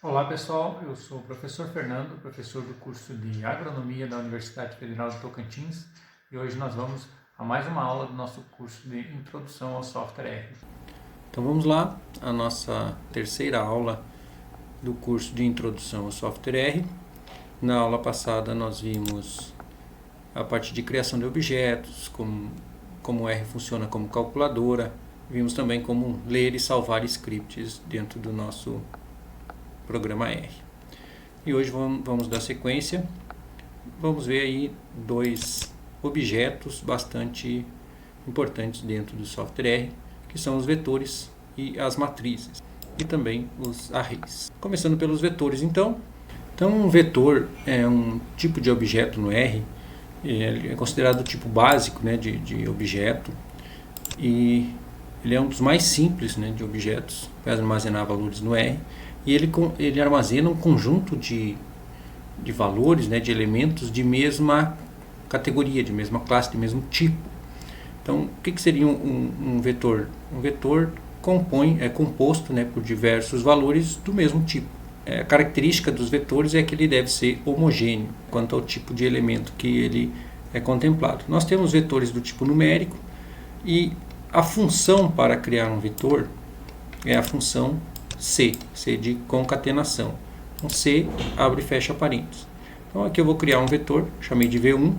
Olá pessoal, eu sou o professor Fernando, professor do curso de Agronomia da Universidade Federal de Tocantins, e hoje nós vamos a mais uma aula do nosso curso de Introdução ao Software R. Então vamos lá, a nossa terceira aula do curso de Introdução ao Software R. Na aula passada nós vimos a parte de criação de objetos, como o R funciona como calculadora, vimos também como ler e salvar scripts dentro do nosso programa R. E hoje vamos dar sequência, vamos ver aí dois objetos bastante importantes dentro do software R, que são os vetores e as matrizes, e também os arrays. Começando pelos vetores, então. Então, um vetor é um tipo de objeto no R, ele é considerado o tipo básico, né, de objeto, e ele é um dos mais simples, né, de objetos para armazenar valores no R, e ele armazena um conjunto de valores, né, de elementos de mesma categoria, de mesma classe, de mesmo tipo. Então, o que seria um vetor? Um vetor é composto, né, por diversos valores do mesmo tipo. A característica dos vetores é que ele deve ser homogêneo quanto ao tipo de elemento que ele é contemplado. Nós temos vetores do tipo numérico e a função para criar um vetor é a função C de concatenação. Então, C abre e fecha parênteses. Então, aqui eu vou criar um vetor, chamei de V1,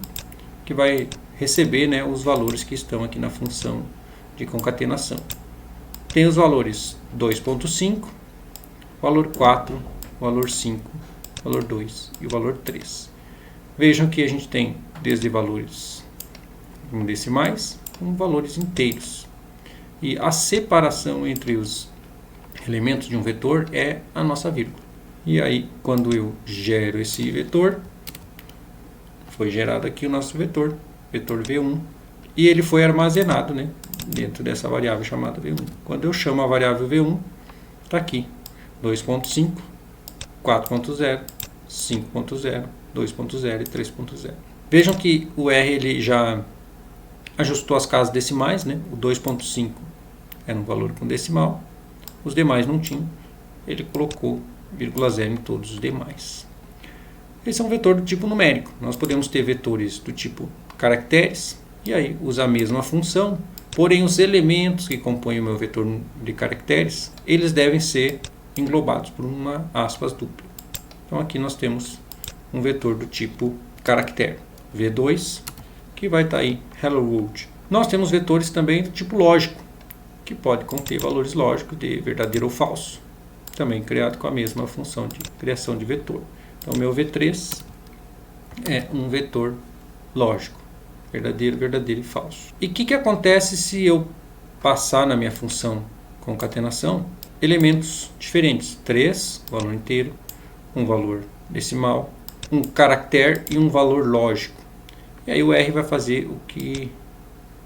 que vai receber, né, os valores que estão aqui na função de concatenação. Tem os valores 2.5, valor 4, valor 5, valor 2 e o valor 3. Vejam que a gente tem desde valores em decimais com valores inteiros. E a separação entre os elementos de um vetor é a nossa vírgula. E aí, quando eu gero esse vetor, foi gerado aqui o nosso vetor V1, e ele foi armazenado, né, dentro dessa variável chamada V1. Quando eu chamo a variável V1, está aqui, 2.5, 4.0, 5.0, 2.0 e 3.0. Vejam que o R ele já ajustou as casas decimais, né? O 2.5 era um valor com decimal, os demais não tinham, ele colocou vírgula zero em todos os demais. Esse é um vetor do tipo numérico. Nós podemos ter vetores do tipo caracteres, e aí usa a mesma função, porém os elementos que compõem o meu vetor de caracteres, eles devem ser englobados por uma aspas dupla. Então aqui nós temos um vetor do tipo caractere, V2, que vai estar aí Hello World. Nós temos vetores também do tipo lógico, que pode conter valores lógicos de verdadeiro ou falso, também criado com a mesma função de criação de vetor. Então, o meu V3 é um vetor lógico, verdadeiro, verdadeiro e falso. E o que acontece se eu passar na minha função concatenação elementos diferentes? 3, valor inteiro, um valor decimal, um caractere e um valor lógico. E aí o R vai fazer o que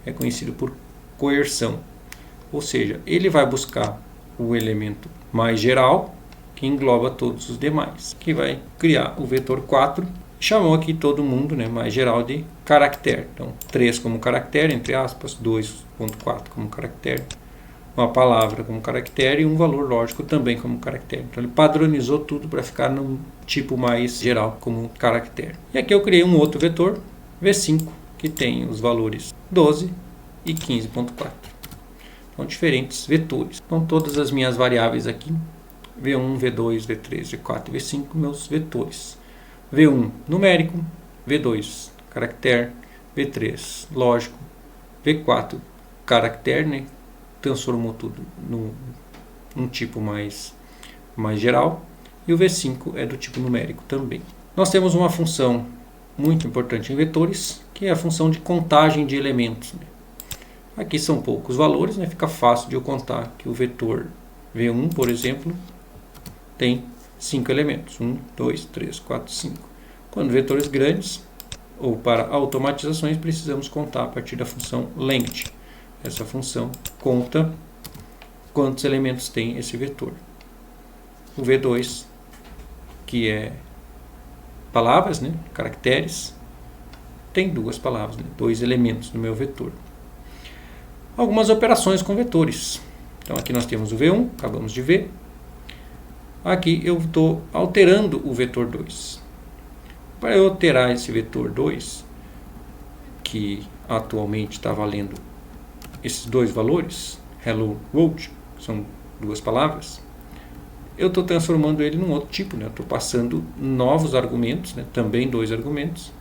é conhecido por coerção. Ou seja, ele vai buscar o elemento mais geral, que engloba todos os demais, que vai criar o vetor 4, chamou aqui todo mundo, né, mais geral de caractere. Então, 3 como caractere, entre aspas, 2.4 como caractere, uma palavra como caractere e um valor lógico também como caractere. Então, ele padronizou tudo para ficar num tipo mais geral como caractere. E aqui eu criei um outro vetor, V5, que tem os valores 12 e 15.4. Então, diferentes vetores. Então, todas as minhas variáveis aqui, V1, V2, V3, V4 e V5, meus vetores. V1, numérico, V2, caractere, V3, lógico, V4, caractere, né? Transformou tudo num tipo mais geral, e o V5 é do tipo numérico também. Nós temos uma função muito importante em vetores, que é a função de contagem de elementos, né? Aqui são poucos valores, né? Fica fácil de eu contar que o vetor V1, por exemplo, tem 5 elementos. 1, 2, 3, 4, 5. Quando vetores grandes, ou para automatizações, precisamos contar a partir da função length. Essa função conta quantos elementos tem esse vetor. O V2, que é palavras, né? Caracteres, tem duas palavras, né? 2 elementos no meu vetor. Algumas operações com vetores. Então aqui nós temos o V1, acabamos de ver. Aqui eu estou alterando o vetor 2. Para eu alterar esse vetor 2, que atualmente está valendo esses dois valores, hello world, são duas palavras, eu estou transformando ele num outro tipo, né? Eu estou passando novos argumentos, né? Também dois argumentos,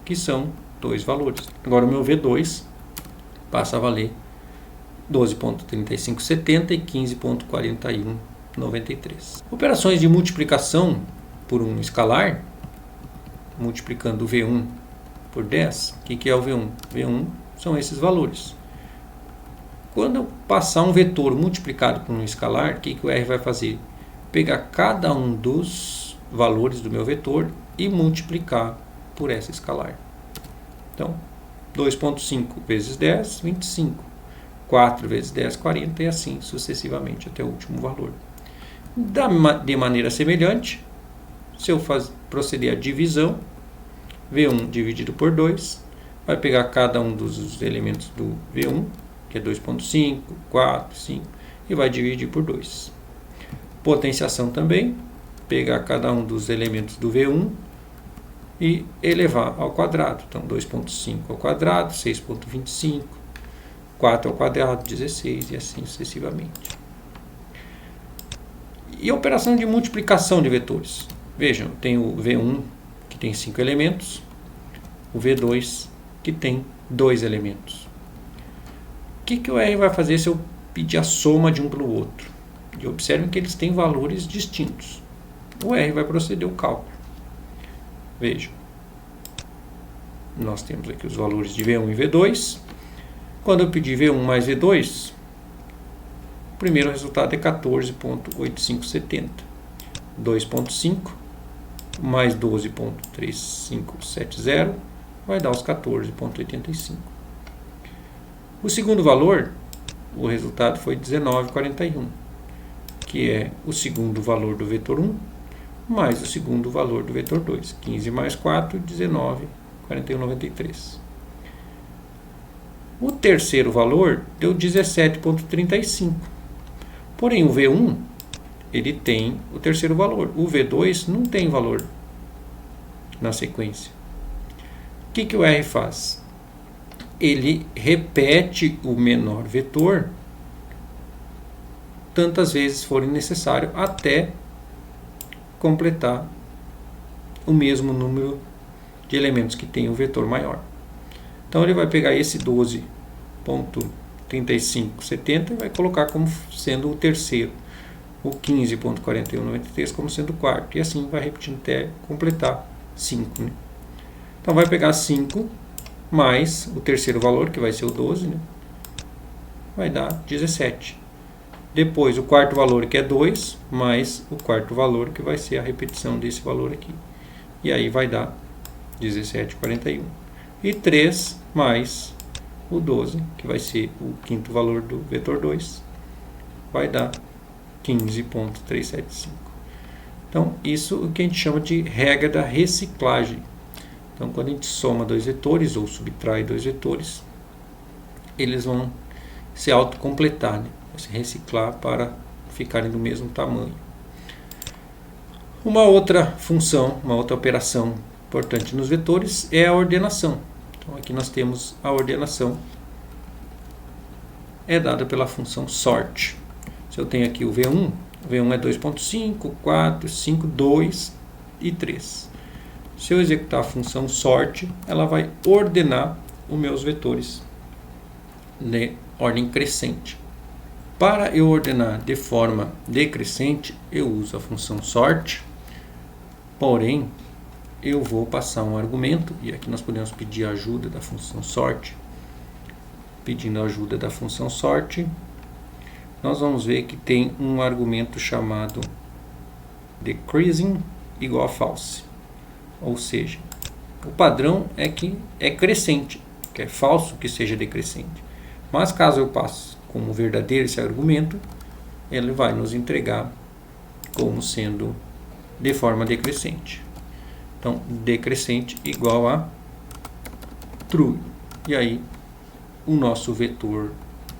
que são dois valores. Agora o meu V2 passa a valer 12.3570 e 15.4193. Operações de multiplicação por um escalar, multiplicando o V1 por 10, o que é o V1? V1 são esses valores. Quando eu passar um vetor multiplicado por um escalar, o que o R vai fazer? Pegar cada um dos valores do meu vetor e multiplicar por essa escalar. Então, 2.5 vezes 10, 25. 4 vezes 10, 40 e assim sucessivamente até o último valor. De maneira semelhante, se eu proceder à divisão, V1 dividido por 2, vai pegar cada um dos elementos do V1, que é 2.5, 4, 5, e vai dividir por 2. Potenciação também, pegar cada um dos elementos do V1 e elevar ao quadrado. Então, 2.5 ao quadrado, 6.25, 4 ao quadrado, 16 e assim sucessivamente. E a operação de multiplicação de vetores. Vejam, tem o V1 que tem 5 elementos, o V2 que tem 2 elementos. O que o R vai fazer se eu pedir a soma de um pelo outro? E observem que eles têm valores distintos. O R vai proceder ao cálculo. Vejam, nós temos aqui os valores de V1 e V2. Quando eu pedir V1 mais V2, o primeiro resultado é 14.8570. 2.5 mais 12.3570 vai dar os 14.85. O segundo valor, o resultado foi 19,41, que é o segundo valor do vetor 1 mais o segundo valor do vetor 2. 15 mais 4, 19, 41,93. O terceiro valor deu 17,35. Porém, o V1 ele tem o terceiro valor. O V2 não tem valor na sequência. O que o R faz? Ele repete o menor vetor tantas vezes forem necessário até completar o mesmo número de elementos que tem o vetor maior. Então ele vai pegar esse 12.3570 e vai colocar como sendo o terceiro, o 15.4193 como sendo o quarto, e assim vai repetindo até completar 5. Né? Então vai pegar 5 mais o terceiro valor, que vai ser o 12, né? Vai dar 17. Depois o quarto valor, que é 2, mais o quarto valor, que vai ser a repetição desse valor aqui. E aí vai dar 17,41. E 3 mais o 12, que vai ser o quinto valor do vetor 2, vai dar 15,375. Então, isso é o que a gente chama de regra da reciclagem. Então, quando a gente soma dois vetores ou subtrai dois vetores, eles vão se autocompletar, né? Se reciclar para ficarem do mesmo tamanho. Uma outra função, uma outra operação importante nos vetores é a ordenação. Então aqui nós temos a ordenação, é dada pela função sort. Se eu tenho aqui o V1 é 2.5, 4, 5, 2 e 3. Se eu executar a função sort, ela vai ordenar os meus vetores de ordem crescente. Para eu ordenar de forma decrescente, eu uso a função sort, porém, eu vou passar um argumento, e aqui nós podemos pedir a ajuda da função sort. Pedindo a ajuda da função sort, nós vamos ver que tem um argumento chamado decreasing igual a false. Ou seja, o padrão é que é crescente, que é falso que seja decrescente. Mas caso eu passe como verdadeiro esse argumento, ele vai nos entregar como sendo de forma decrescente. Então, decrescente igual a true. E aí, o nosso vetor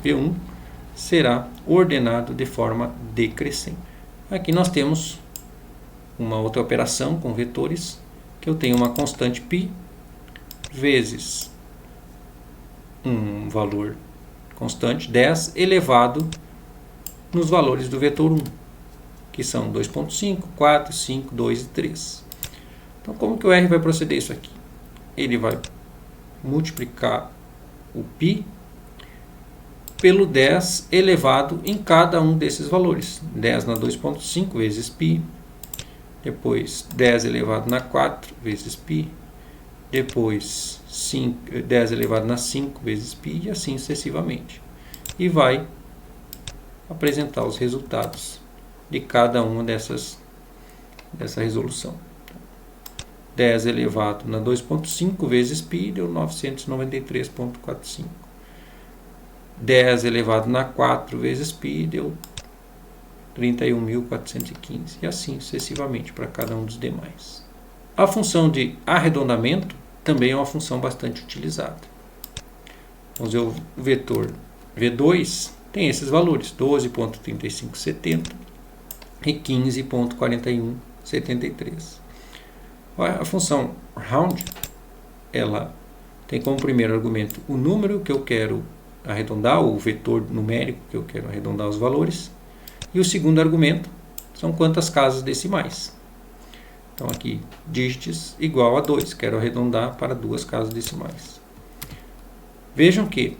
V1 será ordenado de forma decrescente. Aqui nós temos uma outra operação com vetores, que eu tenho uma constante π vezes um valor constante 10 elevado nos valores do vetor 1, que são 2.5, 4, 5, 2 e 3. Então, como que o R vai proceder isso aqui? Ele vai multiplicar o π pelo 10 elevado em cada um desses valores. 10 na 2.5 vezes π, depois 10 elevado na 4 vezes π, depois 10 elevado na 5 vezes π e assim sucessivamente. E vai apresentar os resultados de cada uma dessa resolução. 10 elevado na 2.5 vezes π deu 993,45. 10 elevado na 4 vezes π deu 31.415 e assim sucessivamente para cada um dos demais. A função de arredondamento também é uma função bastante utilizada. Vamos ver o vetor V2 tem esses valores, 12.3570 e 15.4173. A função round, ela tem como primeiro argumento o número que eu quero arredondar, o vetor numérico que eu quero arredondar os valores, e o segundo argumento são quantas casas decimais. Então aqui, dígitos igual a 2, quero arredondar para 2 casas decimais. Vejam que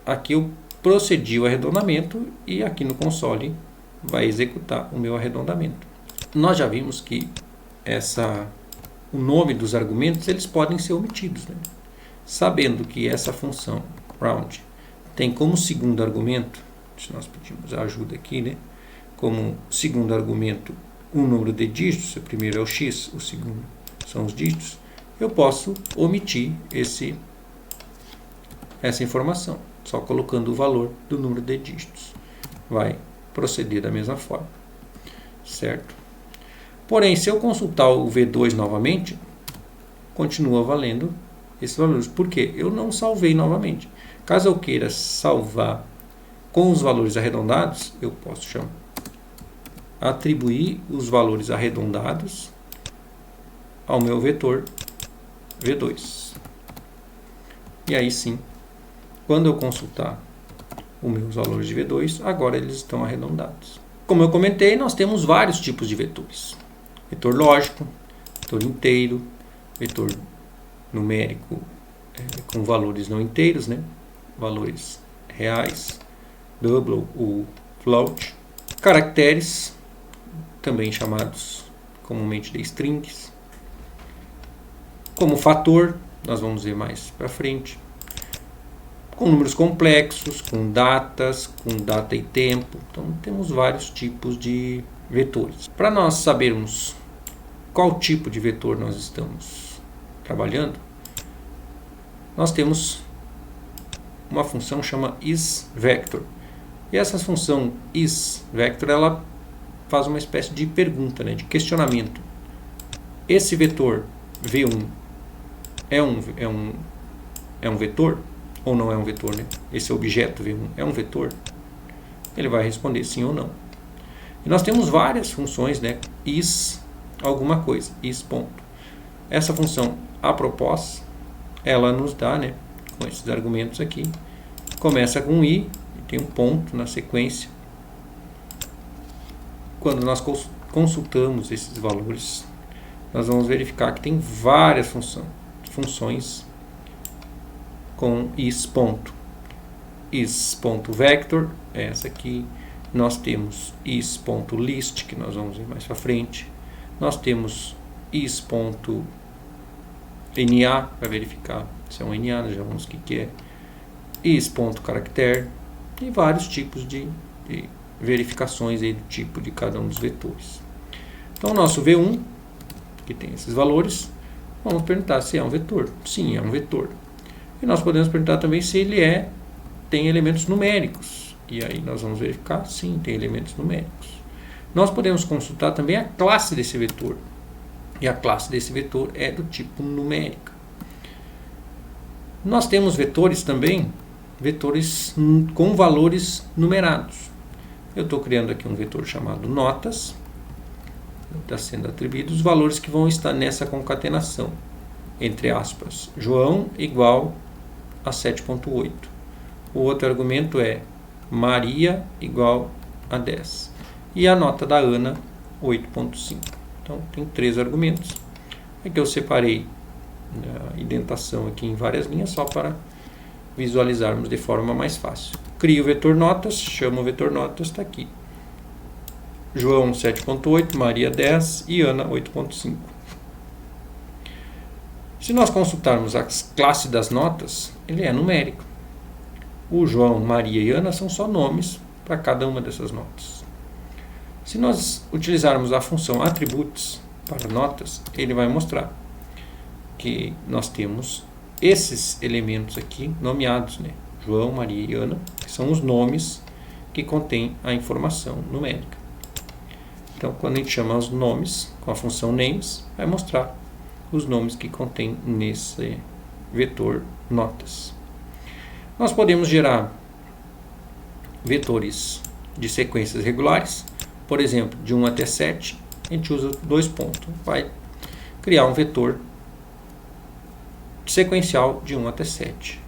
aqui eu procedi o arredondamento e aqui no console vai executar o meu arredondamento. Nós já vimos que o nome dos argumentos eles podem ser omitidos, né? Sabendo que essa função round tem como segundo argumento, se nós pedimos a ajuda aqui, né? Como segundo argumento um número de dígitos, o primeiro é o x, o segundo são os dígitos, eu posso omitir essa informação, só colocando o valor do número de dígitos. Vai proceder da mesma forma, certo? Porém, se eu consultar o V2 novamente, continua valendo esses valores. Por quê? Eu não salvei novamente. Caso eu queira salvar com os valores arredondados, eu posso atribuir os valores arredondados ao meu vetor V2. E aí sim, quando eu consultar os meus valores de V2, agora eles estão arredondados. Como eu comentei, nós temos vários tipos de vetores. Vetor lógico, vetor inteiro, vetor numérico com valores não inteiros, né? Valores reais, double ou float. Caracteres, também chamados comumente de strings. Como fator, nós vamos ver mais para frente. Com números complexos, com data e tempo. Então, temos vários tipos de vetores. Para nós sabermos qual tipo de vetor nós estamos trabalhando, nós temos uma função chamada isVector. E essa função isVector, ela faz uma espécie de pergunta, né, de questionamento. Esse vetor V1 é um vetor ou não é um vetor, né? Esse objeto V1 é um vetor? Ele vai responder sim ou não. E nós temos várias funções, né? Is alguma coisa, is ponto. Essa função apropos, ela nos dá, né, com esses argumentos aqui, começa com i e tem um ponto na sequência. Quando nós consultamos esses valores, nós vamos verificar que tem várias funções com is ponto. Is.vector é essa aqui. Nós temos is.list, que nós vamos ver mais para frente. Nós temos is.na, para verificar se é um NA, nós já vamos o que é. Is.character e vários tipos de verificações aí do tipo de cada um dos vetores. Então, o nosso V1, que tem esses valores, vamos perguntar se é um vetor. Sim, é um vetor. E nós podemos perguntar também se ele tem elementos numéricos. E aí nós vamos verificar, sim, tem elementos numéricos. Nós podemos consultar também a classe desse vetor. E a classe desse vetor é do tipo numérica. Nós temos vetores também, vetores com valores numerados. eu estou criando aqui um vetor chamado notas, está sendo atribuídos os valores que vão estar nessa concatenação, entre aspas, João igual a 7.8. O outro argumento é Maria igual a 10. E a nota da Ana, 8.5. Então, tem 3 argumentos. Aqui eu separei a indentação aqui em várias linhas, só para visualizarmos de forma mais fácil. Crio o vetor notas, chamo o vetor notas, está aqui. João 7.8, Maria 10 e Ana 8.5. Se nós consultarmos a classe das notas, ele é numérico. O João, Maria e Ana são só nomes para cada uma dessas notas. Se nós utilizarmos a função attributes para notas, ele vai mostrar que nós temos esses elementos aqui nomeados, né? João, Maria e Ana, que são os nomes que contêm a informação numérica. Então, quando a gente chama os nomes com a função names, vai mostrar os nomes que contém nesse vetor notas. Nós podemos gerar vetores de sequências regulares, por exemplo, de 1 até 7, a gente usa 2 pontos, vai criar um vetor sequencial de 1 até 7.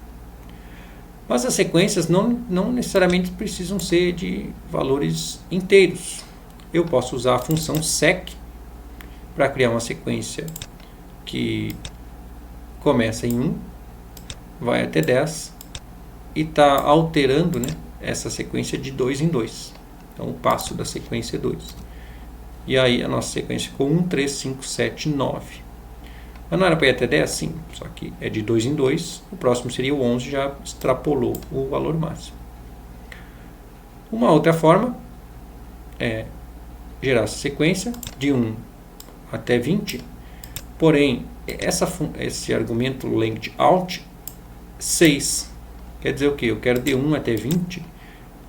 Mas as sequências não necessariamente precisam ser de valores inteiros. Eu posso usar a função sec para criar uma sequência que começa em 1, vai até 10 e está alterando, né, essa sequência de 2 em 2. Então o passo da sequência é 2. E aí a nossa sequência ficou 1, 3, 5, 7, 9. Mas não era para ir até 10? Sim, só que é de 2 em 2. O próximo seria o 11, já extrapolou o valor máximo. Uma outra forma é gerar essa sequência de 1 até 20. Porém, esse argumento length out 6. Quer dizer o quê? Eu quero de 1 até 20,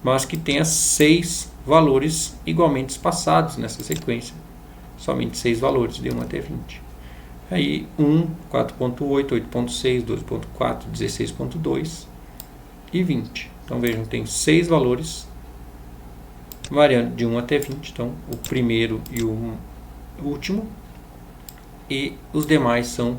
mas que tenha 6 valores igualmente espaçados nessa sequência. Somente 6 valores, de 1 até 20. Aí 1, 4.8, 8.6, 12.4, 16.2 e 20. Então vejam, tem 6 valores variando de 1 até 20. Então o primeiro e o último. E os demais são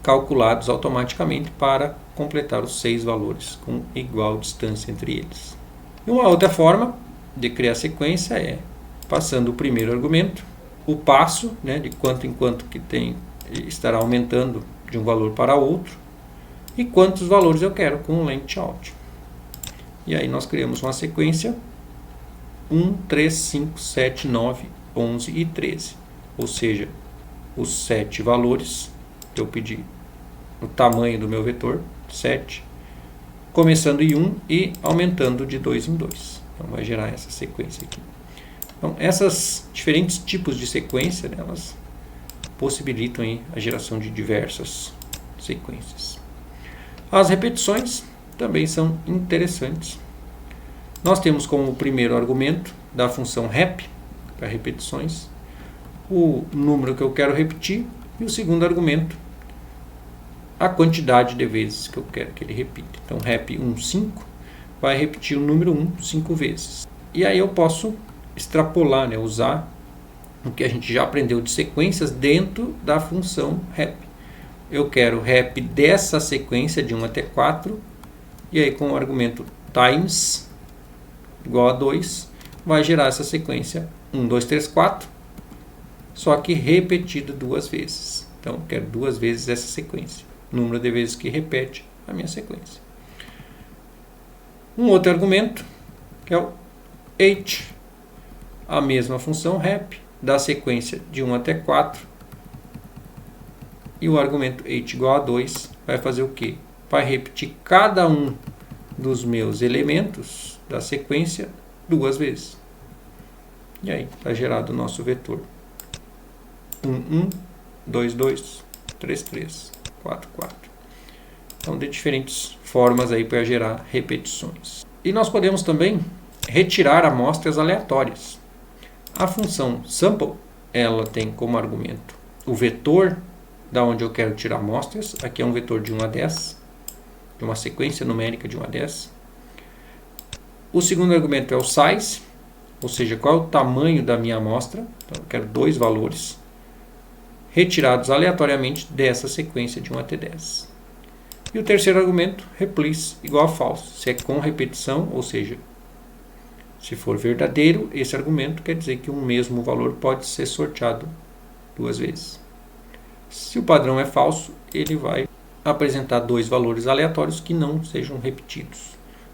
calculados automaticamente para completar os 6 valores com igual distância entre eles. E uma outra forma de criar sequência é passando o primeiro argumento, o passo, né, de quanto em quanto que estará aumentando de um valor para outro, e quantos valores eu quero com o length out. E aí nós criamos uma sequência 1, 3, 5, 7, 9, 11 e 13. Ou seja, os 7 valores que eu pedi, o tamanho do meu vetor, 7, começando em 1 e aumentando de 2 em 2. Então vai gerar essa sequência aqui. Então essas diferentes tipos de sequência, né, elas possibilitam aí a geração de diversas sequências. As repetições também são interessantes. Nós temos como primeiro argumento da função rep, para repetições, o número que eu quero repetir, e o segundo argumento, a quantidade de vezes que eu quero que ele repita. Então, rep 1, 5, vai repetir o número 1 5 vezes. E aí eu posso extrapolar, né, usar o que a gente já aprendeu de sequências dentro da função rep. Eu quero rep dessa sequência de 1 até 4, e aí com o argumento times igual a 2, vai gerar essa sequência 1, 2, 3, 4, só que repetida 2 vezes. Então, eu quero 2 vezes essa sequência, número de vezes que repete a minha sequência. Um outro argumento, que é o h, a mesma função rep, da sequência de 1 até 4, e o argumento h igual a 2 vai fazer o quê? Vai repetir cada um dos meus elementos da sequência 2 vezes. E aí está gerado o nosso vetor 1, 1, 2, 2, 3, 3, 4, 4. Então, de diferentes formas aí para gerar repetições. E nós podemos também retirar amostras aleatórias. A função sample, ela tem como argumento o vetor da onde eu quero tirar amostras. Aqui é um vetor de 1 a 10, de uma sequência numérica de 1 a 10. O segundo argumento é o size, ou seja, qual é o tamanho da minha amostra. Então, eu quero 2 valores retirados aleatoriamente dessa sequência de 1 até 10. E o terceiro argumento, replace igual a falso. Se é com repetição, ou seja, se for verdadeiro, esse argumento quer dizer que um mesmo valor pode ser sorteado 2 vezes. Se o padrão é falso, ele vai apresentar 2 valores aleatórios que não sejam repetidos,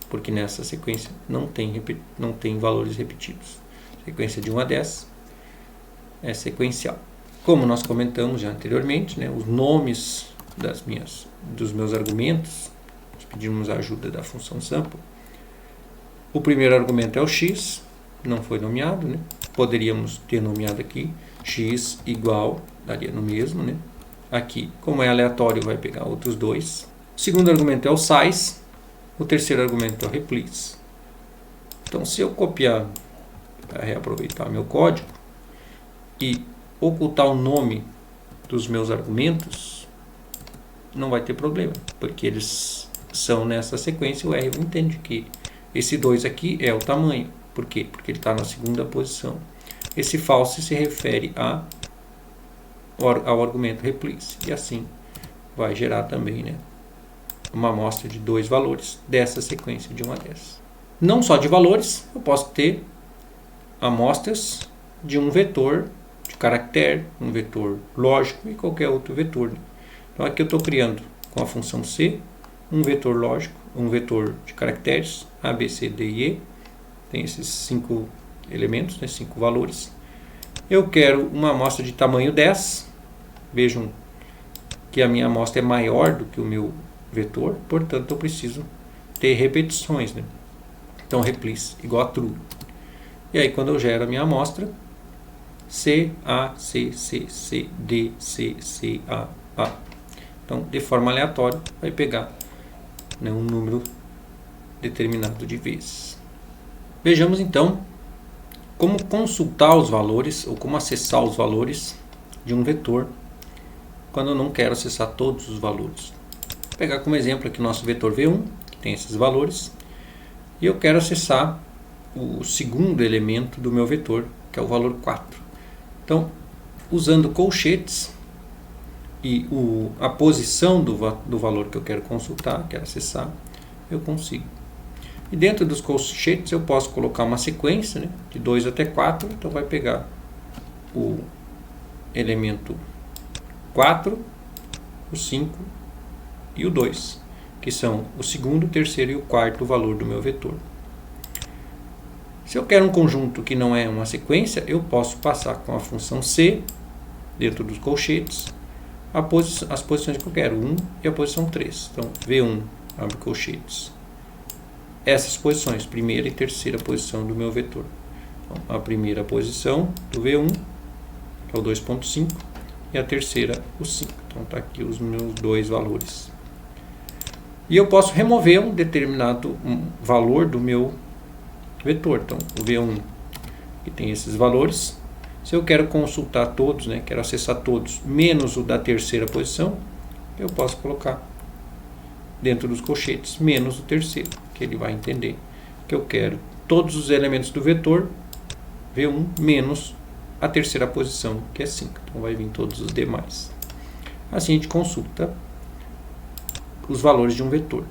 porque nessa sequência não tem valores repetidos. Sequência de 1 a 10 é sequencial. Como nós comentamos já anteriormente, né, os nomes dos meus argumentos, nós pedimos a ajuda da função sample. O primeiro argumento é o x, não foi nomeado, né? Poderíamos ter nomeado aqui x igual, daria no mesmo, né? Aqui, como é aleatório, vai pegar outros 2. O segundo argumento é o size, o terceiro argumento é o replace. Então, se eu copiar, para reaproveitar meu código, e ocultar o nome dos meus argumentos, não vai ter problema, porque eles são nessa sequência. O R entende que esse 2 aqui é o tamanho. Por quê? Porque ele está na segunda posição. Esse false se refere ao argumento replace. E assim vai gerar também, né, uma amostra de 2 valores dessa sequência de 1 a 10. Não só de valores, eu posso ter amostras de um vetor de caractere, um vetor lógico e qualquer outro vetor. Então aqui eu estou criando com a função C um vetor lógico, um vetor de caracteres A, B, C, D e E. Tem esses 5 elementos, né, 5 valores. Eu quero uma amostra de tamanho 10. Vejam que a minha amostra é maior do que o meu vetor, portanto eu preciso ter repetições, né? Então replace igual a true. E aí quando eu gero a minha amostra, C, A, C, C, C, D, C, C, A, A. Então, de forma aleatória, vai pegar, né, um número determinado de vezes. Vejamos então como consultar os valores ou como acessar os valores de um vetor quando eu não quero acessar todos os valores. Vou pegar como exemplo aqui o nosso vetor V1, que tem esses valores, e eu quero acessar o segundo elemento do meu vetor, que é o valor 4. Então, usando colchetes e a posição do valor que eu quero consultar, quero acessar, eu consigo. E dentro dos colchetes eu posso colocar uma sequência, né, de 2 até 4, então vai pegar o elemento 4, o 5 e o 2, que são o segundo, o terceiro e o quarto valor do meu vetor. Se eu quero um conjunto que não é uma sequência, eu posso passar com a função C, dentro dos colchetes, as posições que eu quero, 1 e a posição 3. Então, V1, abre colchetes. Essas posições, primeira e terceira posição do meu vetor. Então, a primeira posição do V1 é o 2.5 e a terceira, o 5. Então, está aqui os meus 2 valores. E eu posso remover um determinado valor do meu vetor. Então, o V1 que tem esses valores. Se eu quero consultar todos, né, quero acessar todos, menos o da terceira posição, eu posso colocar dentro dos colchetes menos o terceiro, que ele vai entender que eu quero todos os elementos do vetor V1 menos a terceira posição, que é 5. Então vai vir todos os demais. Assim a gente consulta os valores de um vetor.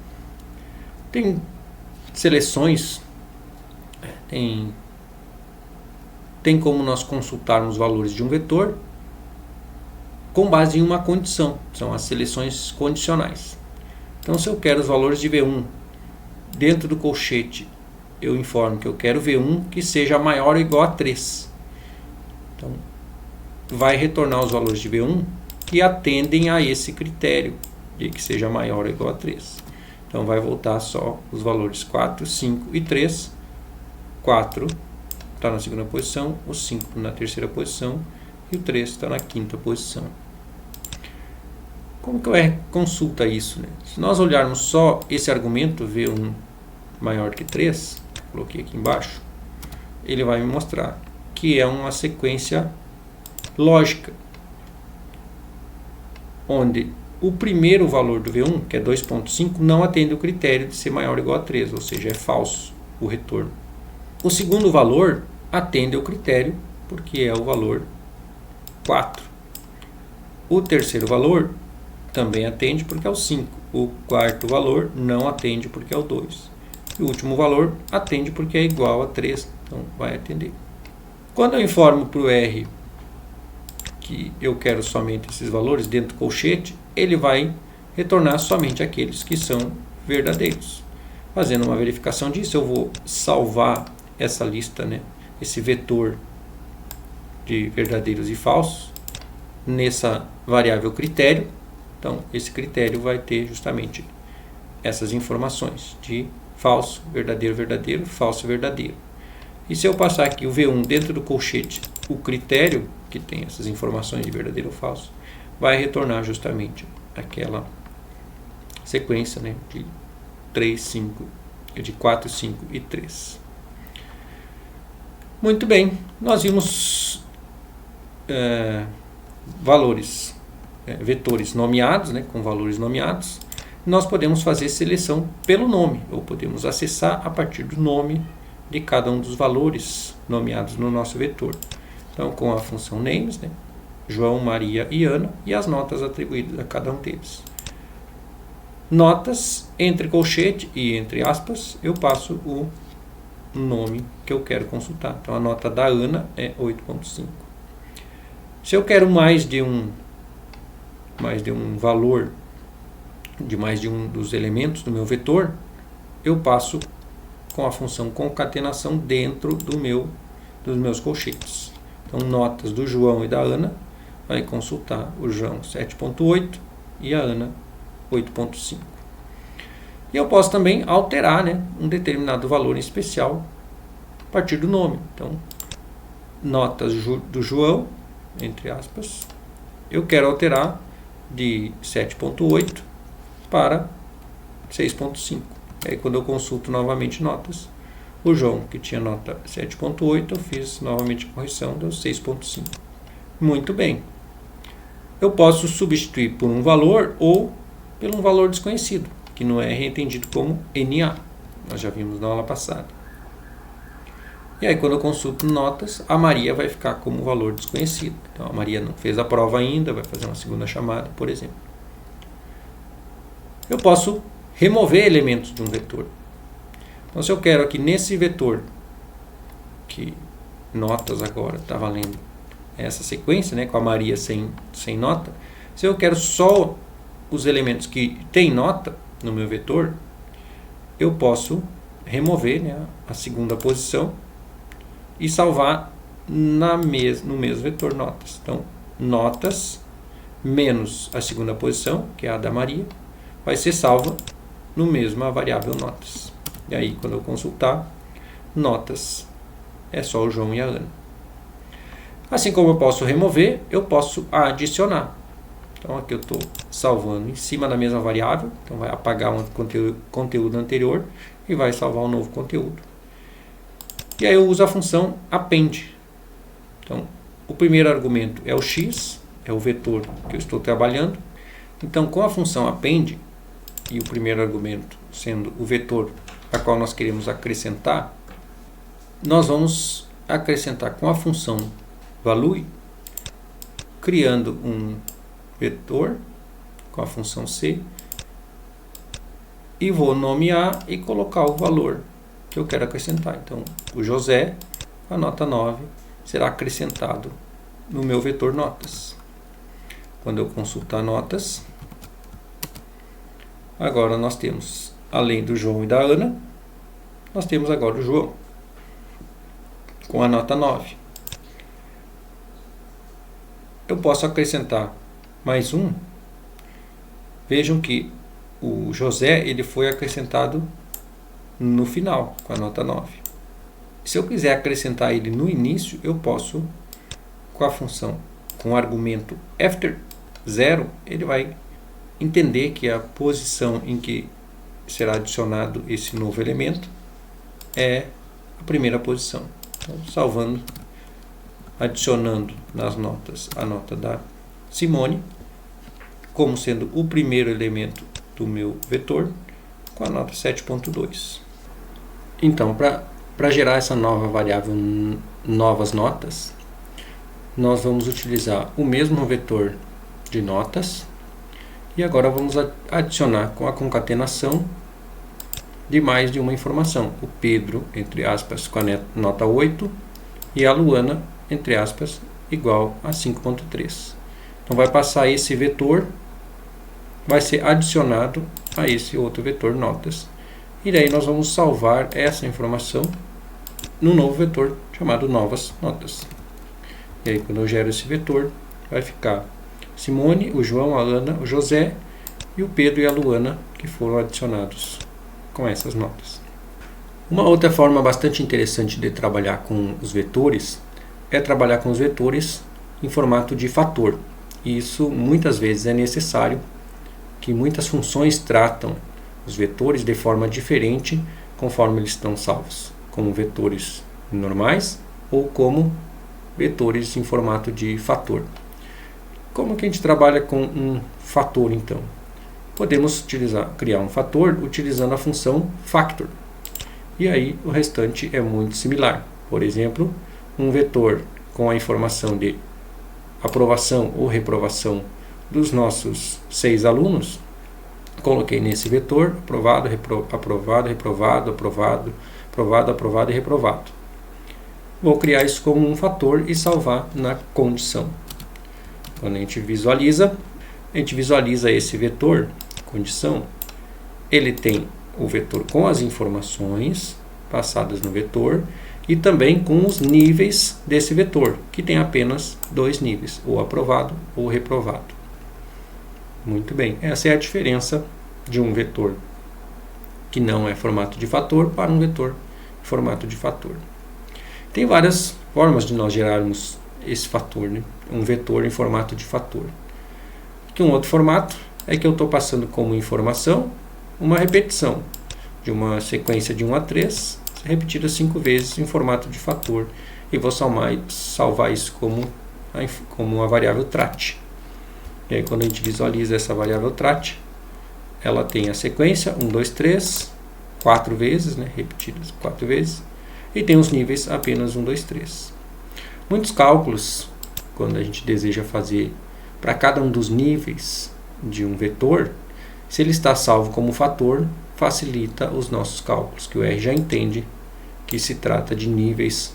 Tem seleções, tem como nós consultarmos os valores de um vetor com base em uma condição. São as seleções condicionais. Então, se eu quero os valores de V1 dentro do colchete, eu informo que eu quero V1 que seja maior ou igual a 3. Então, vai retornar os valores de V1 que atendem a esse critério de que seja maior ou igual a 3. Então, vai voltar só os valores 4, 5 e 3. 4 está na segunda posição, o 5 na terceira posição e o 3 está na quinta posição. Como que o R consulta isso, né? Se nós olharmos só esse argumento, V1 maior que 3, coloquei aqui embaixo, ele vai me mostrar que é uma sequência lógica, onde o primeiro valor do V1, que é 2.5, não atende o critério de ser maior ou igual a 3, ou seja, é falso o retorno. O segundo valor atende ao critério, porque é o valor 4. O terceiro valor também atende, porque é o 5. O quarto valor não atende, porque é o 2. E o último valor atende, porque é igual a 3, então vai atender. Quando eu informo para o R que eu quero somente esses valores dentro do colchete, ele vai retornar somente aqueles que são verdadeiros. Fazendo uma verificação disso, eu vou salvar essa lista, né, esse vetor de verdadeiros e falsos, nessa variável critério. Então, esse critério vai ter justamente essas informações de falso, verdadeiro, verdadeiro, falso, verdadeiro. E se eu passar aqui o V1 dentro do colchete, o critério, que tem essas informações de verdadeiro ou falso, vai retornar justamente aquela sequência, né, de 3, 5, de 4, 5 e 3. Muito bem, nós vimos valores, vetores nomeados, né, com valores nomeados. Nós podemos fazer seleção pelo nome, ou podemos acessar a partir do nome de cada um dos valores nomeados no nosso vetor. Então, com a função names, né, João, Maria e Ana, e as notas atribuídas a cada um deles. Notas, entre colchete e entre aspas, eu passo o nome que eu quero consultar. Então, a nota da Ana é 8.5. Se eu quero mais de um valor, de mais de um dos elementos do meu vetor, eu passo com a função concatenação dentro dos meus colchetes. Então, notas do João e da Ana vai consultar o João 7.8 e a Ana 8.5. E eu posso também alterar, né, um determinado valor em especial a partir do nome. Então, notas do João, entre aspas, eu quero alterar de 7.8 para 6.5. Aí, quando eu consulto novamente notas, o João, que tinha nota 7.8, eu fiz novamente a correção, deu 6.5. Muito bem. Eu posso substituir por um valor ou por um valor desconhecido, que não é entendido como NA. Nós já vimos na aula passada. E aí, quando eu consulto notas, a Maria vai ficar como valor desconhecido. Então, a Maria não fez a prova ainda, vai fazer uma segunda chamada, por exemplo. Eu posso remover elementos de um vetor. Então, se eu quero aqui nesse vetor, que notas agora está valendo essa sequência, né, com a Maria sem nota, se eu quero só os elementos que têm nota no meu vetor, eu posso remover, né, a segunda posição e salvar no mesmo vetor notas. Então, notas menos a segunda posição, que é a da Maria, vai ser salva no mesmo a variável notas. E aí, quando eu consultar, notas é só o João e a Ana. Assim como eu posso remover, eu posso adicionar. Então, aqui eu estou salvando em cima da mesma variável. Então, vai apagar um conteúdo anterior e vai salvar um novo conteúdo. E aí eu uso a função append. Então, o primeiro argumento é o x, é o vetor que eu estou trabalhando. Então, com a função append, e o primeiro argumento sendo o vetor a qual nós queremos acrescentar, nós vamos acrescentar com a função value, criando um vetor com a função c, e vou nomear e colocar o valor que eu quero acrescentar. Então, o José, a nota 9, será acrescentado no meu vetor notas. Quando eu consultar notas, agora nós temos, além do João e da Ana, nós temos agora o João, com a nota 9. Eu posso acrescentar mais um. Vejam que o José ele foi acrescentado no final, com a nota 9. Se eu quiser acrescentar ele no início, eu posso, com a função, com o argumento after 0, ele vai entender que a posição em que será adicionado esse novo elemento é a primeira posição. Então, salvando, adicionando nas notas a nota da Simone, como sendo o primeiro elemento do meu vetor, com a nota 7.2. Então, para gerar essa nova variável novas notas, nós vamos utilizar o mesmo vetor de notas e agora vamos adicionar com a concatenação de mais de uma informação. O Pedro, entre aspas, com a nota 8 e a Luana, entre aspas, igual a 5.3. Então vai passar esse vetor, vai ser adicionado a esse outro vetor notas. E daí nós vamos salvar essa informação no novo vetor chamado novas notas. E aí quando eu gero esse vetor, vai ficar Simone, o João, a Ana, o José e o Pedro e a Luana que foram adicionados com essas notas. Uma outra forma bastante interessante de trabalhar com os vetores é trabalhar com os vetores em formato de fator. E isso muitas vezes é necessário, que muitas funções tratam os vetores de forma diferente conforme eles estão salvos, como vetores normais ou como vetores em formato de fator. Como que a gente trabalha com um fator então? Podemos criar um fator utilizando a função factor. E aí o restante é muito similar. Por exemplo, um vetor com a informação de aprovação ou reprovação dos nossos 6 alunos, coloquei nesse vetor aprovado, aprovado, reprovado, aprovado, aprovado, aprovado e reprovado. Vou criar isso como um fator e salvar na condição. Quando a gente visualiza esse vetor, condição, ele tem o vetor com as informações passadas no vetor e também com os níveis desse vetor, que tem apenas 2 níveis, ou aprovado ou reprovado. Muito bem, essa é a diferença de um vetor que não é formato de fator para um vetor em formato de fator. Tem várias formas de nós gerarmos esse fator, né? Um vetor em formato de fator. Aqui um outro formato é que eu estou passando como informação uma repetição de uma sequência de 1 a 3, repetida 5 vezes em formato de fator, e vou salvar isso como uma variável trat. E aí quando a gente visualiza essa variável trat, ela tem a sequência 1, 2, 3, 4 vezes, né, repetidas 4 vezes, e tem os níveis apenas 1, 2, 3. Muitos cálculos, quando a gente deseja fazer para cada um dos níveis de um vetor, se ele está salvo como fator, facilita os nossos cálculos, que o R já entende que se trata de níveis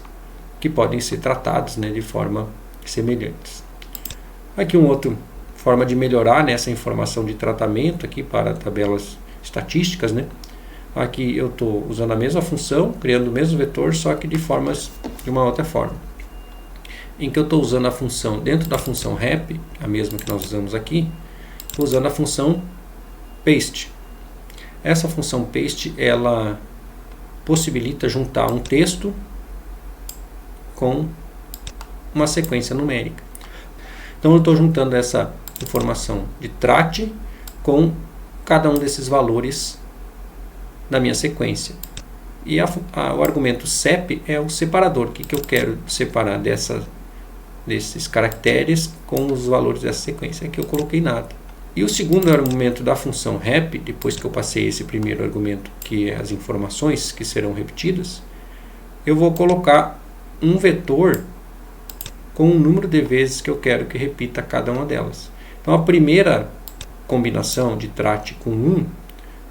que podem ser tratados, né, de forma semelhantes. Aqui uma outra forma de melhorar nessa informação de tratamento aqui para tabelas estatísticas, né? Aqui eu estou usando a mesma função, criando o mesmo vetor, só que de uma outra forma. Em que eu estou usando a função, dentro da função rep, a mesma que nós usamos aqui, usando a função paste. Essa função paste, ela possibilita juntar um texto com uma sequência numérica. Então eu estou juntando essa informação de trat com cada um desses valores da minha sequência. E o argumento sep é o separador, que eu quero separar desses caracteres com os valores dessa sequência. Aqui eu coloquei nada. E o segundo argumento da função rep, depois que eu passei esse primeiro argumento, que é as informações que serão repetidas, eu vou colocar um vetor com o número de vezes que eu quero que repita cada uma delas. Então a primeira combinação de trat com 1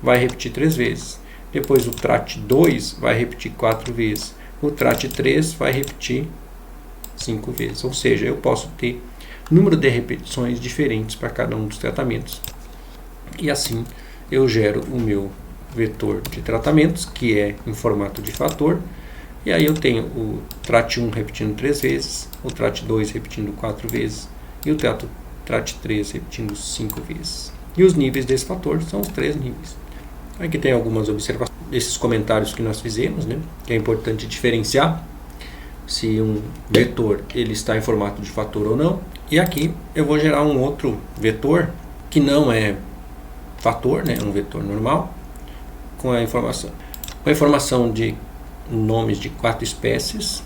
vai repetir 3 vezes. Depois o trat 2 vai repetir 4 vezes. O trat 3 vai repetir 5 vezes. Ou seja, eu posso ter número de repetições diferentes para cada um dos tratamentos. E assim eu gero o meu vetor de tratamentos, que é em formato de fator. E aí eu tenho o trat 1 repetindo 3 vezes, o trat 2 repetindo 4 vezes e o trat 3 repetindo 5 vezes. E os níveis desse fator são os 3 níveis. Aqui tem algumas observações desses comentários que nós fizemos, né? Que é importante diferenciar se um vetor ele está em formato de fator ou não. E aqui eu vou gerar um outro vetor que não é fator, né? Um vetor normal, com a informação de nomes de 4 espécies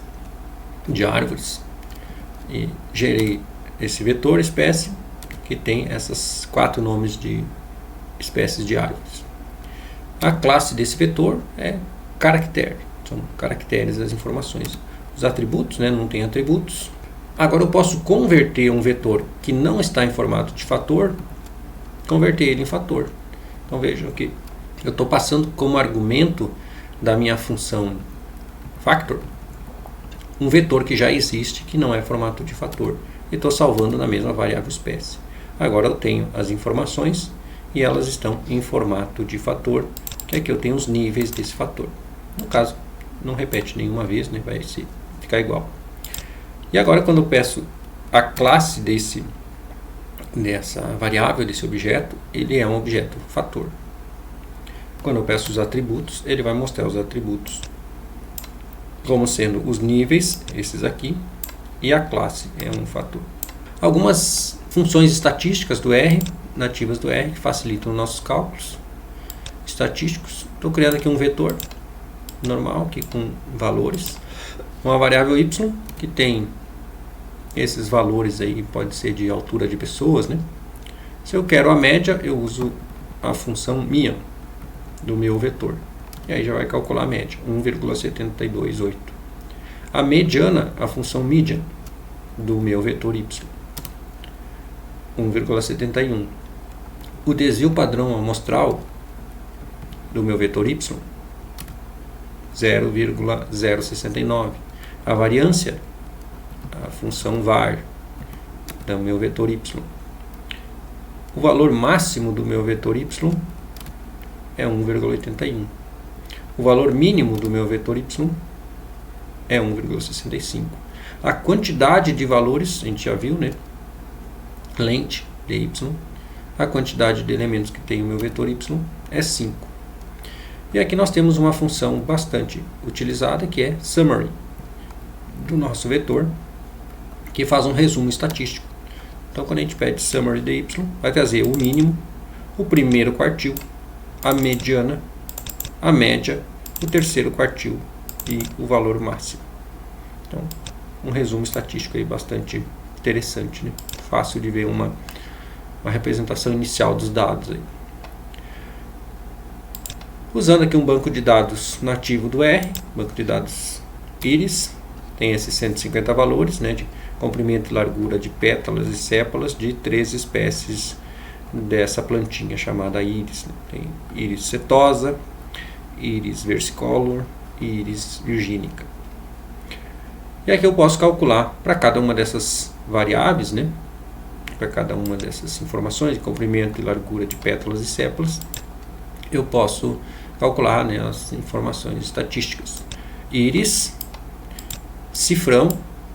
de árvores, e gerei esse vetor espécie que tem esses 4 nomes de espécies de árvores. A classe desse vetor é caractere, são caracteres das informações. os atributos, né? Não tem atributos. Agora eu posso converter um vetor que não está em formato de fator, converter ele em fator. Então vejam que eu estou passando como argumento da minha função factor um vetor que já existe, que não é formato de fator, e estou salvando na mesma variável espécie. Agora eu tenho as informações e elas estão em formato de fator, que aqui eu tenho os níveis desse fator. No caso, não repete nenhuma vez, né? Vai ficar igual. E agora quando eu peço a classe dessa variável, desse objeto, ele é um objeto fator. Quando eu peço os atributos, ele vai mostrar os atributos como sendo os níveis, esses aqui, e a classe é um fator. Algumas funções estatísticas do R, nativas do R, que facilitam nossos cálculos estatísticos. Estou criando aqui um vetor normal, aqui com valores. Uma variável y, que tem esses valores aí, pode ser de altura de pessoas, né? Se eu quero a média, eu uso a função median do meu vetor. E aí já vai calcular a média, 1,728. A mediana, a função median do meu vetor y, 1,71. O desvio padrão amostral do meu vetor y, 0,069. A variância, a função var do meu vetor y. O valor máximo do meu vetor y é 1,81. O valor mínimo do meu vetor y é 1,65. A quantidade de valores, a gente já viu, né? Lente dy. A quantidade de elementos que tem o meu vetor y é 5. E aqui nós temos uma função bastante utilizada, que é summary do nosso vetor, que faz um resumo estatístico. Então, quando a gente pede summary de y, vai trazer o mínimo, o primeiro quartil, a mediana, a média, o terceiro quartil e o valor máximo. Então, um resumo estatístico aí bastante interessante, né? Fácil de ver uma representação inicial dos dados aí. Usando aqui um banco de dados nativo do R, banco de dados íris, tem esses 150 valores, né, de comprimento e largura de pétalas e sépalas de 3 espécies dessa plantinha chamada íris. Né? Tem íris setosa, íris versicolor e íris virgínica. E aqui eu posso calcular para cada uma dessas variáveis, né, para cada uma dessas informações de comprimento e largura de pétalas e sépalas, eu posso calcular, né, as informações estatísticas. Íris, cifrão,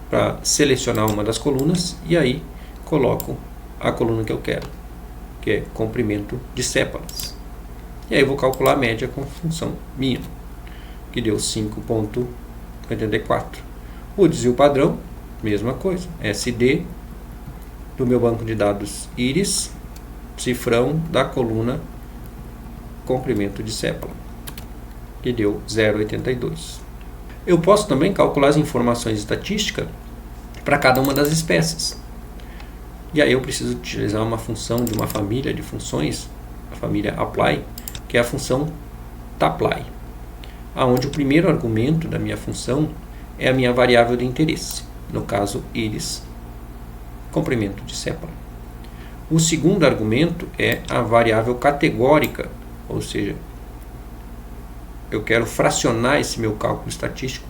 para selecionar uma das colunas, e aí coloco a coluna que eu quero, que é comprimento de sépalas. E aí eu vou calcular a média com a função median, que deu 5,84. O desvio padrão, mesma coisa, SD do meu banco de dados íris, cifrão da coluna comprimento de sépala, que deu 0,82. Eu posso também calcular as informações estatísticas para cada uma das espécies. E aí eu preciso utilizar uma função de uma família de funções, a família apply, que é a função tapply, onde o primeiro argumento da minha função é a minha variável de interesse, no caso íris, comprimento de sépala. O segundo argumento é a variável categórica, ou seja, eu quero fracionar esse meu cálculo estatístico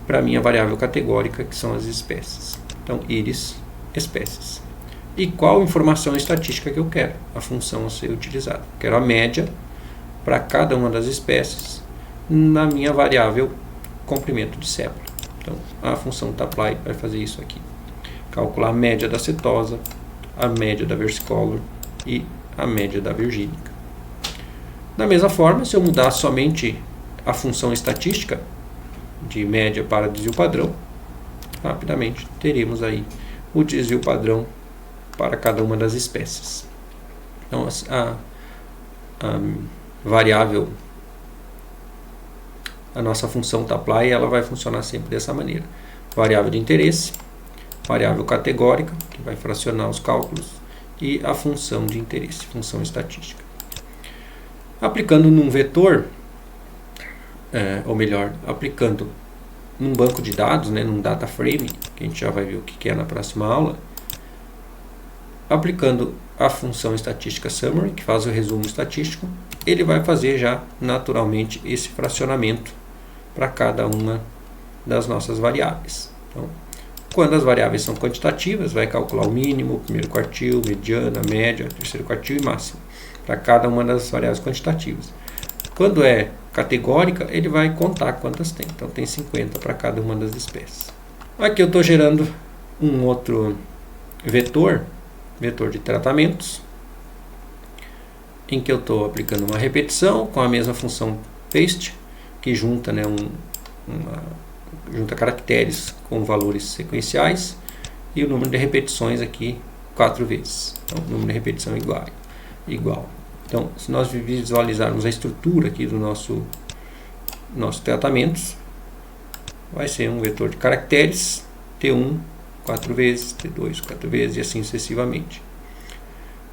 para a minha variável categórica, que são as espécies. Então, íris, espécies. E qual informação estatística que eu quero? A função a ser utilizada. Quero a média para cada uma das espécies na minha variável comprimento de sépala. Então, a função tapply vai fazer isso aqui. Calcular a média da setosa, a média da versicolor e a média da virgínica. Da mesma forma, se eu mudar somente a função estatística de média para desvio padrão, rapidamente teremos aí o desvio padrão para cada uma das espécies. Então, a variável, a nossa função tapply, ela vai funcionar sempre dessa maneira. Variável de interesse, variável categórica, que vai fracionar os cálculos, e a função de interesse, função estatística. Aplicando num vetor, ou melhor, aplicando num banco de dados, né, num data frame, que a gente já vai ver o que é na próxima aula, aplicando a função estatística summary, que faz o resumo estatístico, ele vai fazer já naturalmente esse fracionamento para cada uma das nossas variáveis. Então, quando as variáveis são quantitativas, vai calcular o mínimo, o primeiro quartil, mediana, média, terceiro quartil e máximo, para cada uma das variáveis quantitativas. Quando é categórica, ele vai contar quantas tem. Então, tem 50 para cada uma das espécies. Aqui eu estou gerando um outro vetor de tratamentos, em que eu estou aplicando uma repetição com a mesma função paste, que junta, né, junta caracteres com valores sequenciais, e o número de repetições aqui 4 vezes. Então, o número de repetição é igual. Então, se nós visualizarmos a estrutura aqui do nosso tratamentos, vai ser um vetor de caracteres, T1 4 vezes, T2 4 vezes e assim sucessivamente.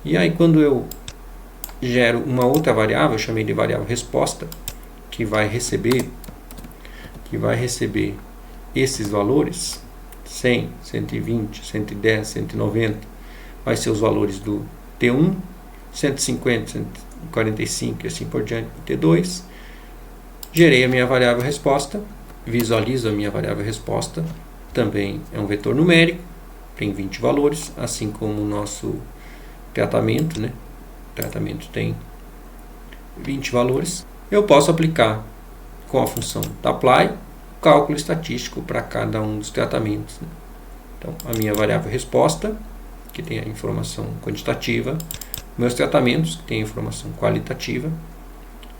E aí, quando eu gero uma outra variável, eu chamei de variável resposta, que vai receber esses valores, 100, 120, 110, 190, vai ser os valores do T1, 150, 145 e assim por diante, T2. Gerei a minha variável resposta, visualizo a minha variável resposta, também é um vetor numérico, tem 20 valores, assim como o nosso tratamento, né? O tratamento tem 20 valores. Eu posso aplicar com a função apply cálculo estatístico para cada um dos tratamentos, né? Então, a minha variável resposta, que tem a informação quantitativa, meus tratamentos, que tem a informação qualitativa,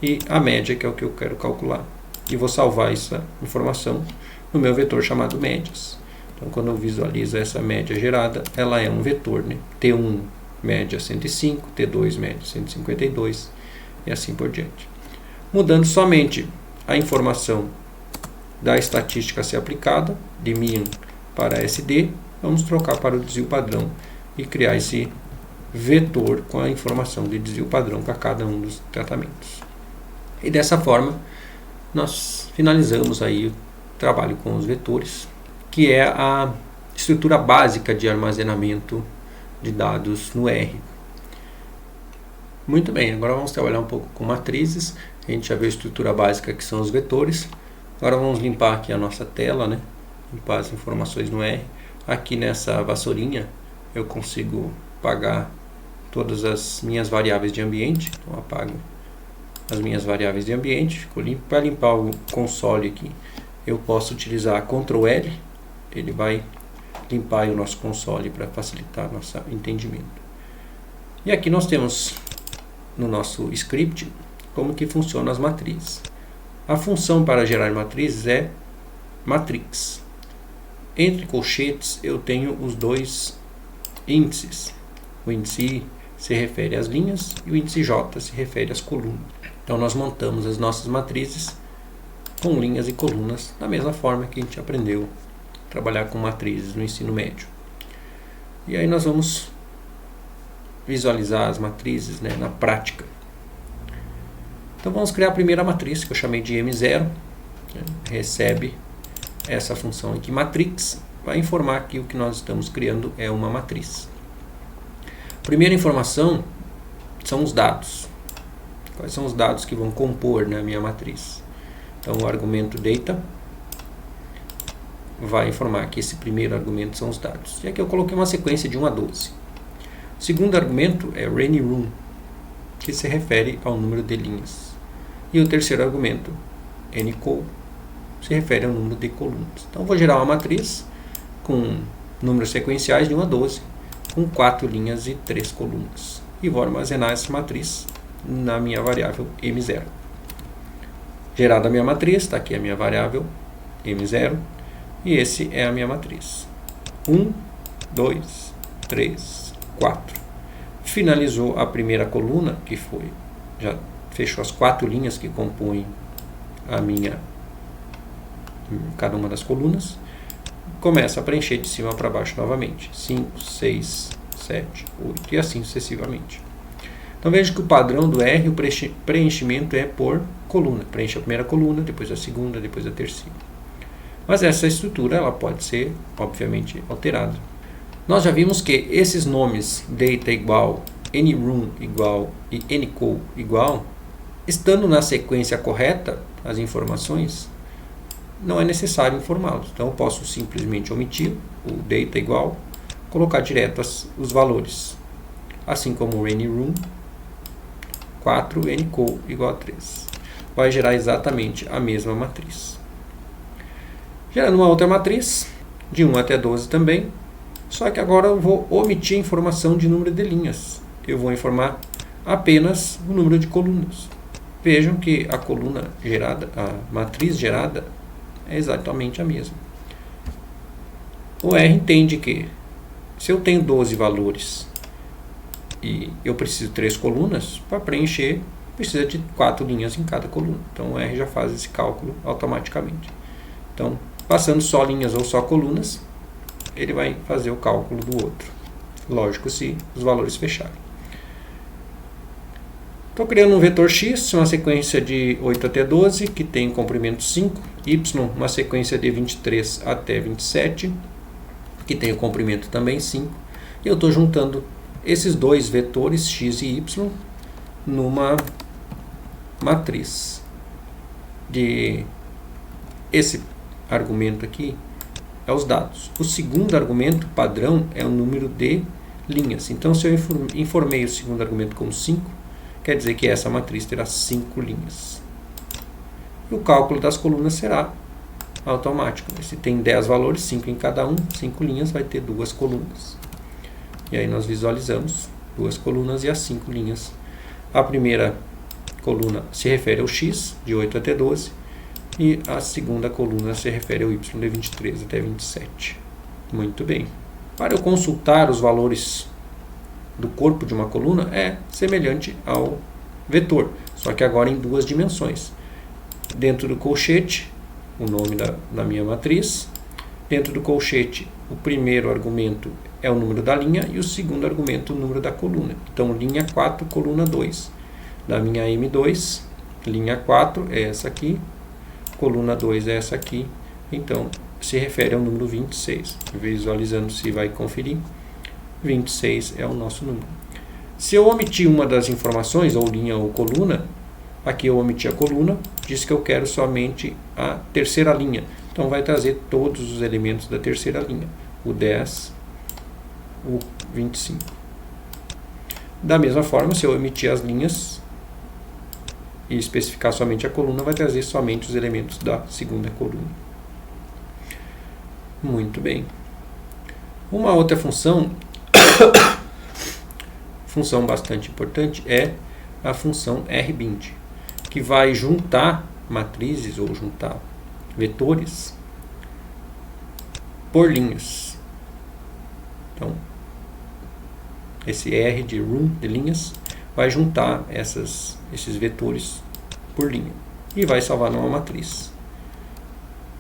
e a média, que é o que eu quero calcular. E vou salvar essa informação no meu vetor chamado médias. Então, quando eu visualizo essa média gerada, ela é um vetor, né? T1 média 105, T2 média 152 e assim por diante. Mudando somente a informação da estatística a ser aplicada, de mean para SD, vamos trocar para o desvio padrão e criar esse vetor com a informação de desvio padrão para cada um dos tratamentos. E dessa forma, nós finalizamos aí o trabalho com os vetores, que é a estrutura básica de armazenamento de dados no R. Muito bem, agora vamos trabalhar um pouco com matrizes. A gente já viu a estrutura básica, que são os vetores. Agora vamos limpar aqui a nossa tela, né? Limpar as informações no R. Aqui nessa vassourinha eu consigo apagar todas as minhas variáveis de ambiente. Então apago as minhas variáveis de ambiente, ficou limpo. Para limpar o console aqui, eu posso utilizar Ctrl L, ele vai limpar o nosso console para facilitar nosso entendimento. E aqui nós temos no nosso script como que funcionam as matrizes. A função para gerar matrizes é matrix. Entre colchetes eu tenho os dois índices. O índice I se refere às linhas e o índice J se refere às colunas. Então nós montamos as nossas matrizes com linhas e colunas da mesma forma que a gente aprendeu a trabalhar com matrizes no ensino médio. E aí nós vamos visualizar as matrizes, né, na prática. Então vamos criar a primeira matriz, que eu chamei de M0, né, recebe essa função aqui, matrix, vai informar que o que nós estamos criando é uma matriz. A primeira informação são os dados. Quais são os dados que vão compor, né, a minha matriz? Então o argumento data vai informar que esse primeiro argumento são os dados. E aqui eu coloquei uma sequência de 1 a 12. O segundo argumento é Rainy Room, que se refere ao número de linhas. E o terceiro argumento, Ncol, se refere ao número de colunas. Então vou gerar uma matriz com números sequenciais de 1 a 12, com 4 linhas e 3 colunas. E vou armazenar essa matriz na minha variável M0. Gerada a minha matriz, está aqui a minha variável M0, e esse é a minha matriz. 1, 2, 3, 4. Finalizou a primeira coluna, que foi, já fechou as 4 linhas que compõem cada uma das colunas. Começa a preencher de cima para baixo novamente. 5, 6, 7, 8 e assim sucessivamente. Então veja que o padrão do R, o preenchimento é por coluna. Preenche a primeira coluna, depois a segunda, depois a terceira. Mas essa estrutura ela pode ser, obviamente, alterada. Nós já vimos que esses nomes data igual, anyroom igual e anyco igual, estando na sequência correta, as informações, não é necessário informá-los. Então eu posso simplesmente omitir o data igual, colocar direto os valores. Assim como o anyroom 4, anyco igual a 3. Vai gerar exatamente a mesma matriz. Gerando uma outra matriz, de 1 até 12 também, só que agora eu vou omitir a informação de número de linhas. Eu vou informar apenas o número de colunas. Vejam que a coluna gerada, a matriz gerada, é exatamente a mesma. O R entende que se eu tenho 12 valores e eu preciso de 3 colunas, para preencher precisa de 4 linhas em cada coluna. Então o R já faz esse cálculo automaticamente. Então, passando só linhas ou só colunas, ele vai fazer o cálculo do outro. Lógico, se os valores fecharem. Estou criando um vetor X, uma sequência de 8 até 12, que tem comprimento 5. Y, uma sequência de 23 até 27, que tem o comprimento também 5. E eu estou juntando esses dois vetores, X e Y, numa matriz. Esse argumento aqui é os dados. O segundo argumento padrão é o número de linhas. Então, se eu informei o segundo argumento como 5, quer dizer que essa matriz terá 5 linhas. E o cálculo das colunas será automático. Se tem 10 valores, 5 em cada um, 5 linhas, vai ter 2 colunas. E aí nós visualizamos 2 colunas e as 5 linhas. A primeira coluna se refere ao X, de 8 até 12, e a segunda coluna se refere ao Y, de 23 até 27. Muito bem. Para eu consultar os valores do corpo de uma coluna, é semelhante ao vetor, só que agora em 2 dimensões. Dentro do colchete, o nome da minha matriz. Dentro do colchete, o primeiro argumento é o número da linha e o segundo argumento, o número da coluna. Então, linha 4, coluna 2. Da minha M2, linha 4 é essa aqui, coluna 2 é essa aqui. Então, se refere ao número 26. Visualizando se vai conferir, 26 é o nosso número. Se eu omitir uma das informações, ou linha ou coluna, aqui eu omiti a coluna, diz que eu quero somente a terceira linha. Então vai trazer todos os elementos da terceira linha, o 10, o 25. Da mesma forma, se eu omitir as linhas e especificar somente a coluna, vai trazer somente os elementos da segunda coluna. Muito bem. Uma outra função, função bastante importante, é a função rbind, que vai juntar matrizes ou juntar vetores por linhas. Então, esse R de room, de linhas, vai juntar esses vetores por linha e vai salvar numa matriz.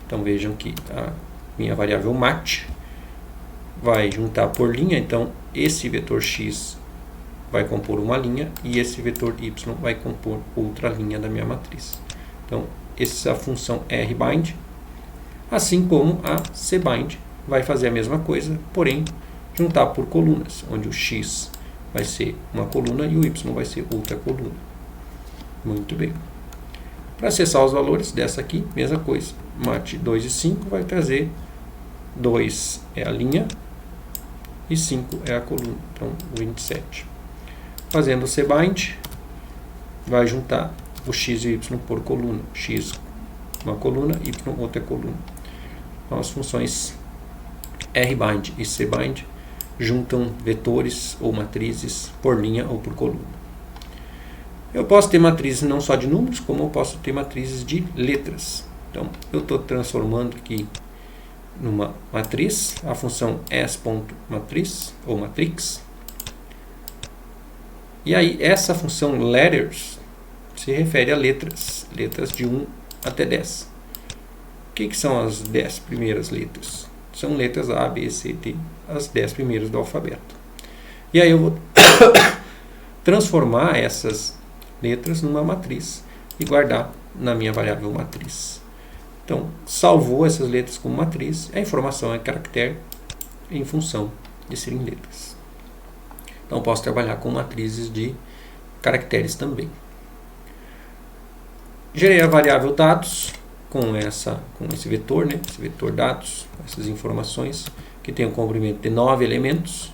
Então vejam que a minha variável mat vai juntar por linha, então esse vetor x vai compor uma linha e esse vetor y vai compor outra linha da minha matriz. Então, essa função rbind, assim como a cbind, vai fazer a mesma coisa, porém juntar por colunas, onde o x vai ser uma coluna e o y vai ser outra coluna. Muito bem. Para acessar os valores dessa aqui, mesma coisa. Mat 2 e 5 vai trazer 2 é a linha e 5 é a coluna. Então, 27. Fazendo o cbind, vai juntar o x e o y por coluna. X uma coluna, y outra coluna. Então, as funções rbind e cbind juntam vetores ou matrizes por linha ou por coluna. Eu posso ter matrizes não só de números, como eu posso ter matrizes de letras. Então, eu estou transformando aqui numa matriz, a função s.matriz ou matrix. E aí, essa função letters se refere a letras, letras de 1 até 10. O que são as 10 primeiras letras? São letras A, B, C, D, as 10 primeiras do alfabeto. E aí eu vou transformar essas letras numa matriz e guardar na minha variável matriz. Então, salvou essas letras como matriz, a informação é caractere em função de serem letras. Então, posso trabalhar com matrizes de caracteres também. Gerei a variável dados com esse vetor, né? Esse vetor dados, essas informações, que tem um comprimento de 9 elementos,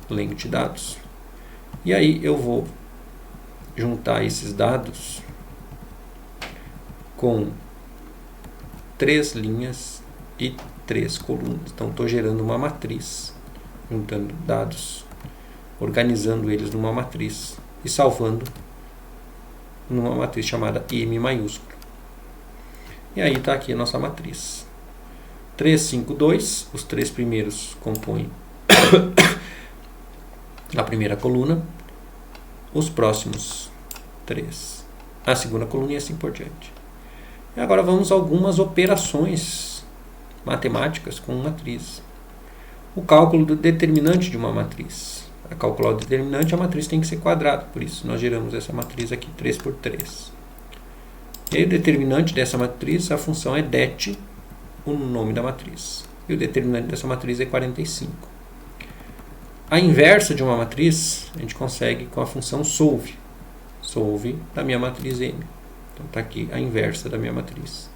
length dados. E aí eu vou juntar esses dados com 3 linhas e 3 colunas. Então, estou gerando uma matriz, juntando dados, organizando eles numa matriz e salvando numa matriz chamada M maiúsculo. E aí está aqui a nossa matriz. 3, 5, 2, os 3 primeiros compõem a primeira coluna, os próximos 3 a segunda coluna e assim por diante. E agora vamos a algumas operações matemáticas com matriz. O cálculo do determinante de uma matriz. Para calcular o determinante, a matriz tem que ser quadrada, por isso nós geramos essa matriz aqui 3 por 3. E aí o determinante dessa matriz, a função é det, o nome da matriz. E o determinante dessa matriz é 45. A inversa de uma matriz, a gente consegue com a função solve. Solve da minha matriz M. Então está aqui a inversa da minha matriz.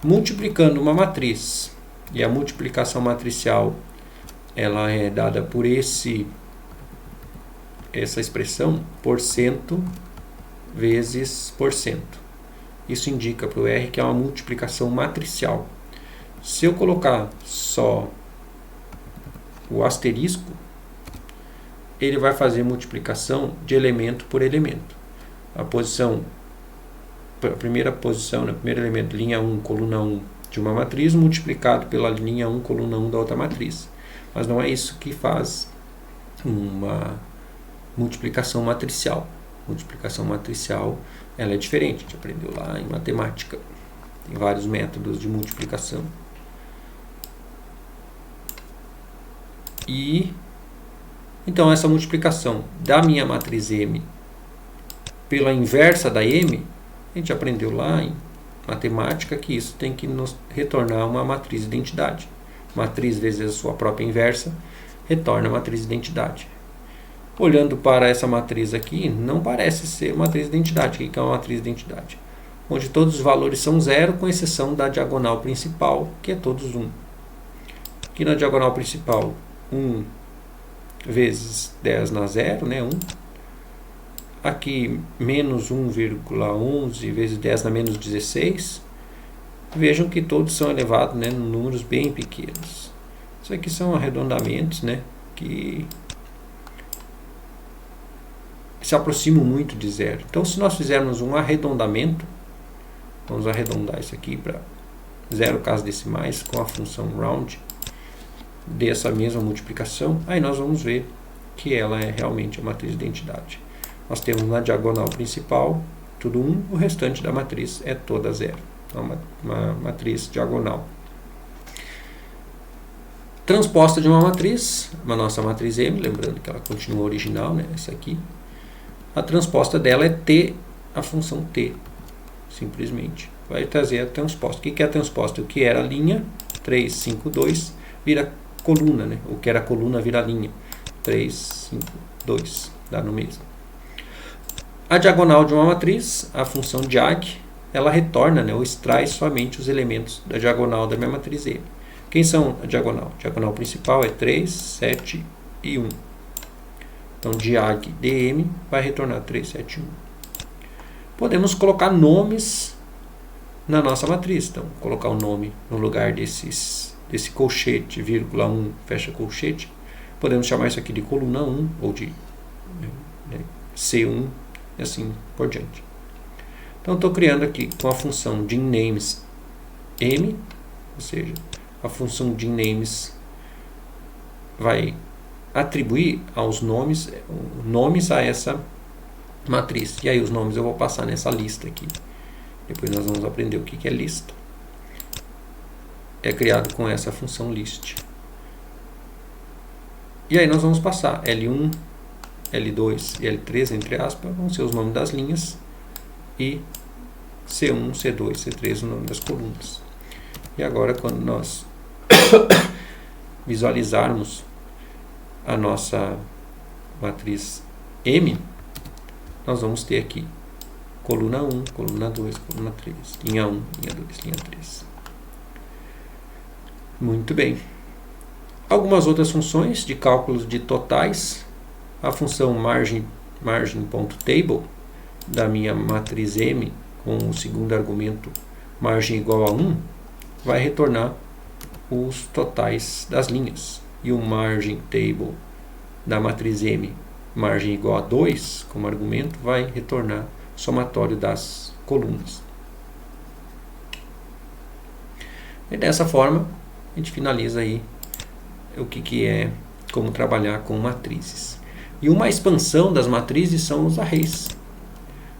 Multiplicando uma matriz, e a multiplicação matricial ela é dada por essa expressão, porcento vezes porcento. Isso indica para o R que é uma multiplicação matricial. Se eu colocar só o asterisco, ele vai fazer multiplicação de elemento por elemento. A primeira posição, no primeiro elemento, linha 1, coluna 1 de uma matriz, multiplicado pela linha 1, coluna 1 da outra matriz. Mas não é isso que faz uma multiplicação matricial. Multiplicação matricial ela é diferente, a gente aprendeu lá em matemática. Tem vários métodos de multiplicação. E então essa multiplicação da minha matriz M pela inversa da M, a gente aprendeu lá em matemática que isso tem que nos retornar uma matriz identidade. Matriz vezes a sua própria inversa retorna a matriz identidade. Olhando para essa matriz aqui, não parece ser matriz identidade. O que é uma matriz identidade? Onde todos os valores são zero, com exceção da diagonal principal, que é todos 1. Aqui na diagonal principal, 1 vezes 10 na 0, né? 1. Aqui, menos 1,11 vezes 10 na menos 16. Vejam que todos são elevados, né, em números bem pequenos. Isso aqui são arredondamentos, né, que se aproximam muito de zero. Então, se nós fizermos um arredondamento, vamos arredondar isso aqui para 0 casas decimais com a função round dessa mesma multiplicação, aí nós vamos ver que ela é realmente a matriz de identidade. Nós temos na diagonal principal tudo 1, o restante da matriz é toda 0. Então, uma matriz diagonal. Transposta de uma matriz, a nossa matriz M, lembrando que ela continua original, né, essa aqui. A transposta dela é T, a função T, simplesmente. Vai trazer a transposta. O que é a transposta? O que era linha, 3, 5, 2, vira coluna, né? O que era coluna vira linha, 3, 5, 2, dá no mesmo. A diagonal de uma matriz, a função diag, ela retorna, né, ou extrai somente os elementos da diagonal da minha matriz M. Quem são a diagonal? A diagonal principal é 3, 7 e 1. Então, diag dm vai retornar 3, 7, 1. Podemos colocar nomes na nossa matriz. Então, colocar o nome no lugar desse colchete, vírgula 1, fecha colchete. Podemos chamar isso aqui de coluna 1 ou de C1 e assim por diante. Então, estou criando aqui com a função DINNAMES M, ou seja, a função DINNAMES vai atribuir aos nomes a essa matriz. E aí os nomes eu vou passar nessa lista aqui. Depois nós vamos aprender o que é lista. É criado com essa função list. E aí nós vamos passar L1, L2 e L3, entre aspas, vão ser os nomes das linhas, e C1, C2, C3, o nome das colunas. E agora, quando nós visualizarmos a nossa matriz M, nós vamos ter aqui coluna 1, coluna 2, coluna 3, linha 1, linha 2, linha 3. Muito bem. Algumas outras funções de cálculos de totais. A função margin.table da minha matriz M com o segundo argumento margem igual a 1 vai retornar os totais das linhas. E o margin table da matriz M margem igual a 2 como argumento vai retornar o somatório das colunas. E dessa forma a gente finaliza aí o que é como trabalhar com matrizes. E uma expansão das matrizes são os arrays,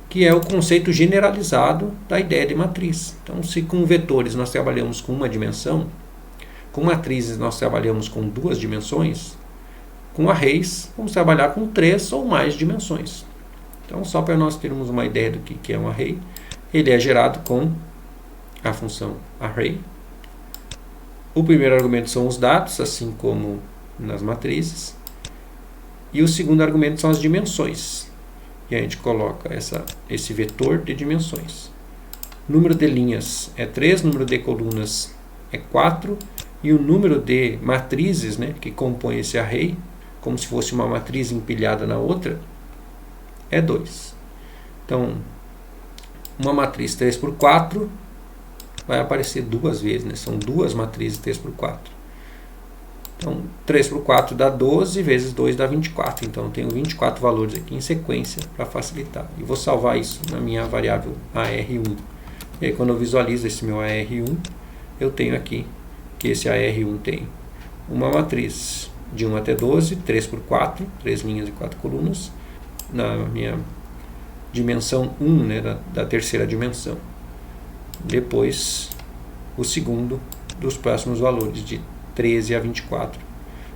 que é o conceito generalizado da ideia de matriz. Então, se com vetores nós trabalhamos com uma dimensão, com matrizes nós trabalhamos com 2 dimensões, com arrays vamos trabalhar com 3 ou mais dimensões. Então, só para nós termos uma ideia do que é um array, ele é gerado com a função array. O primeiro argumento são os dados, assim como nas matrizes. E o segundo argumento são as dimensões. E a gente coloca esse vetor de dimensões. Número de linhas é 3, número de colunas é 4. E o número de matrizes, né, que compõem esse array, como se fosse uma matriz empilhada na outra, é 2. Então, uma matriz 3 por 4 vai aparecer 2 vezes, né? São 2 matrizes 3 por 4. Então, 3 por 4 dá 12, vezes 2 dá 24. Então, eu tenho 24 valores aqui em sequência para facilitar. E vou salvar isso na minha variável AR1. E aí, quando eu visualizo esse meu AR1, eu tenho aqui que esse AR1 tem uma matriz de 1 até 12, 3 por 4, 3 linhas e 4 colunas, na minha dimensão 1, né, da terceira dimensão. Depois, o segundo dos próximos valores, de 13 a 24,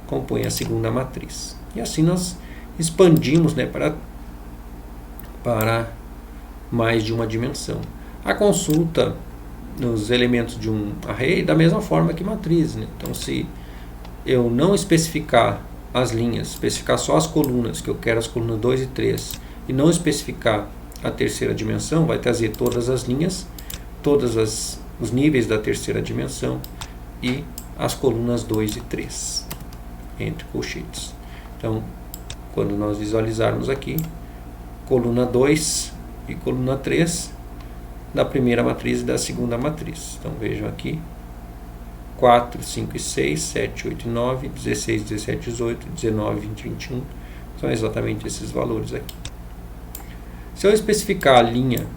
compõe a segunda matriz. E assim nós expandimos, né, para mais de uma dimensão. A consulta nos elementos de um array da mesma forma que matriz, né? Então, se eu não especificar as linhas, especificar só as colunas, que eu quero as colunas 2 e 3, e não especificar a terceira dimensão, vai trazer todas as linhas, todos os níveis da terceira dimensão e as colunas 2 e 3, entre colchetes. Então, quando nós visualizarmos aqui, coluna 2 e coluna 3, da primeira matriz e da segunda matriz. Então, vejam aqui, 4, 5 e 6, 7, 8 e 9, 16, 17, 18, 19, 20, 21, são exatamente esses valores aqui. Se eu especificar a linha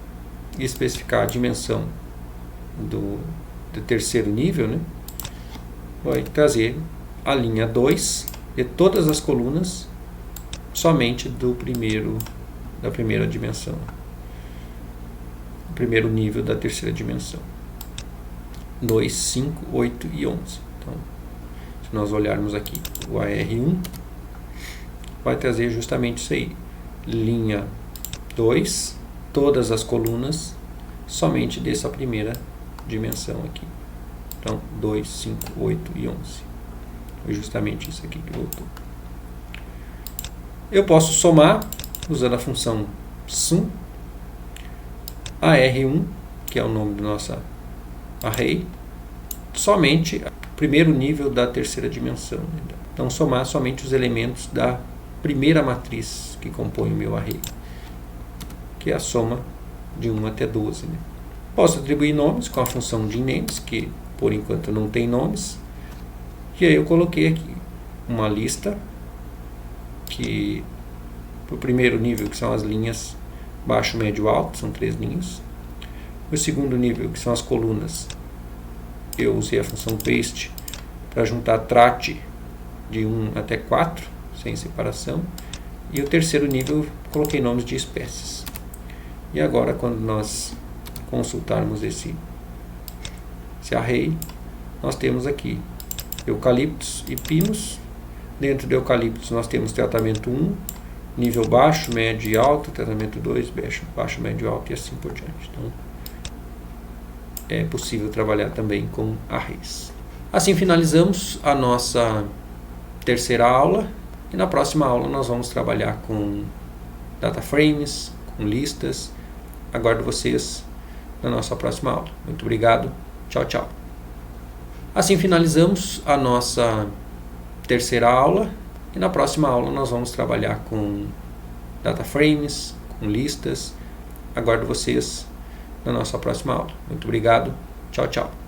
e especificar a dimensão do terceiro nível, né, vai trazer a linha 2 de todas as colunas somente da primeira dimensão, o primeiro nível da terceira dimensão. 2, 5, 8 e 11. Então, se nós olharmos aqui o AR1, vai trazer justamente isso aí. Linha 2, todas as colunas somente dessa primeira dimensão aqui. Então, 2, 5, 8 e 11. Foi justamente isso aqui que voltou. Eu posso somar, usando a função sum, AR1, que é o nome do nosso array, somente o primeiro nível da terceira dimensão. Então, somar somente os elementos da primeira matriz que compõe o meu array, que é a soma de 1 até 12. Né? Posso atribuir nomes com a função de names, que por enquanto não tem nomes. E aí eu coloquei aqui uma lista que para o primeiro nível, que são as linhas baixo, médio, alto, são 3 linhas. O segundo nível, que são as colunas, eu usei a função paste para juntar trate de 1 até 4, sem separação. E o terceiro nível, coloquei nomes de espécies. E agora, quando nós consultarmos esse array, nós temos aqui eucaliptos e pinos. Dentro de eucaliptos nós temos tratamento 1, nível baixo, médio e alto, tratamento 2, baixo, médio e alto e assim por diante. Então, é possível trabalhar também com arrays. Assim finalizamos a nossa terceira aula e na próxima aula nós vamos trabalhar com data frames, com listas. Aguardo vocês na nossa próxima aula. Muito obrigado. Tchau, tchau. Assim finalizamos a nossa terceira aula e na próxima aula nós vamos trabalhar com data frames, com listas. Aguardo vocês na nossa próxima aula. Muito obrigado. Tchau, tchau.